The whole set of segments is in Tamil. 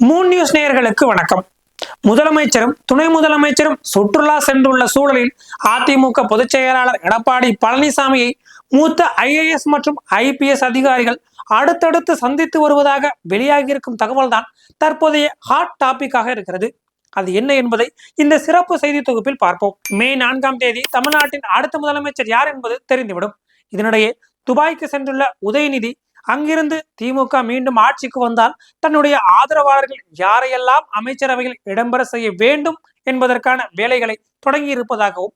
மூன் நியூஸ் நேயர்களுக்கு வணக்கம். முதலமைச்சரும் துணை முதலமைச்சரும் சுற்றுலா சென்றுள்ள சூழலில் அதிமுக பொதுச் செயலாளர் எடப்பாடி பழனிசாமியை மூத்த IAS மற்றும் IPS அதிகாரிகள் அடுத்தடுத்து சந்தித்து வருவதாக வெளியாகியிருக்கும் தகவல் தான் தற்போதைய ஹாட் டாபிக்காக இருக்கிறது. அது என்ன என்பதை இந்த சிறப்பு செய்தி தொகுப்பில் பார்ப்போம். மே 4ஆம் தேதி தமிழ்நாட்டின் அடுத்த முதலமைச்சர் யார் என்பது தெரிந்துவிடும். இதனிடையே துபாய்க்கு சென்றுள்ள உதயநிதி அங்கிருந்து திமுக மீண்டும் ஆட்சிக்கு வந்தால் தன்னுடைய ஆதரவாளர்கள் யாரையெல்லாம் அமைச்சரவையில் இடம்பெற செய்ய வேண்டும் என்பதற்கான வேலைகளை தொடங்கி இருப்பதாகவும்,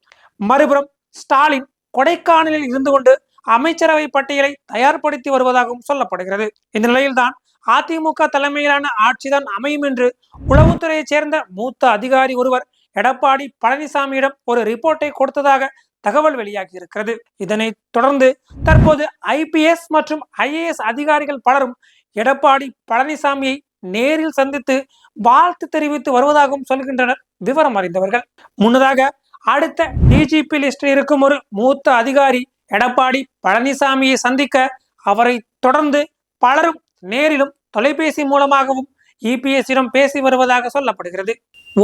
மறுபுறம் ஸ்டாலின் கொடைக்கானலில் இருந்து கொண்டு அமைச்சரவை பட்டியலை தயார்படுத்தி வருவதாகவும் சொல்லப்படுகிறது. இந்த நிலையில்தான் அதிமுக தலைமையிலான ஆட்சிதான் அமையும் என்று உளவுத்துறையைச் சேர்ந்த மூத்த அதிகாரி ஒருவர் எடப்பாடி பழனிசாமியிடம் ஒரு ரிப்போர்ட்டை கொடுத்ததாக தகவல் வெளியாகி இருக்கிறது. இதனை தொடர்ந்து தற்போது IPS மற்றும் IAS அதிகாரிகள் பலரும் எடப்பாடி பழனிசாமியை நேரில் சந்தித்து வாழ்த்து தெரிவித்து வருவதாகவும் சொல்கின்றனர் விவரம் அறிந்தவர்கள். முன்னதாக அடுத்த DGP லிஸ்டில் இருக்கும் ஒரு மூத்த அதிகாரி எடப்பாடி பழனிசாமியை சந்திக்க அவரை தொடர்ந்து பலரும் நேரிலும் தொலைபேசி மூலமாகவும் EPS-இடம் பேசி வருவதாக சொல்லப்படுகிறது.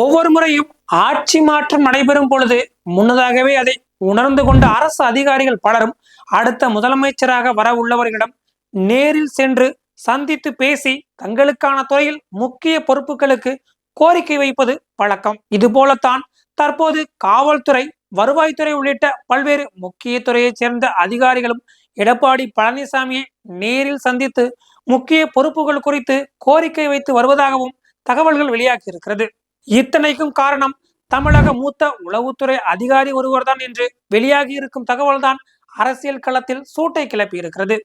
ஒவ்வொரு முறையும் ஆட்சி மாற்றம் நடைபெறும் பொழுது முன்னதாகவே அதை உணர்ந்து கொண்ட அரசு அதிகாரிகள் பலரும் அடுத்த முதலமைச்சராக வர உள்ளவர்களிடம் நேரில் சென்று சந்தித்து பேசி தங்களுக்கான துறையில் முக்கிய பொறுப்புகளுக்கு கோரிக்கை வைப்பது வழக்கம். இது போலத்தான் தற்போது காவல்துறை, வருவாய்த்துறை உள்ளிட்ட பல்வேறு முக்கிய துறையைச் சேர்ந்த அதிகாரிகளும் எடப்பாடி பழனிசாமியை நேரில் சந்தித்து முக்கிய பொறுப்புகள் குறித்து கோரிக்கை வைத்து வருவதாகவும் தகவல்கள் வெளியாகி இருக்கிறது. இத்தனைக்கும் காரணம் தமிழக மூத்த உளவுத்துறை அதிகாரி ஒருவர்தான் என்று வெளியாகி இருக்கும் தகவல்தான் அரசியல் களத்தில் சூட்டை கிளப்பி இருக்கிறது.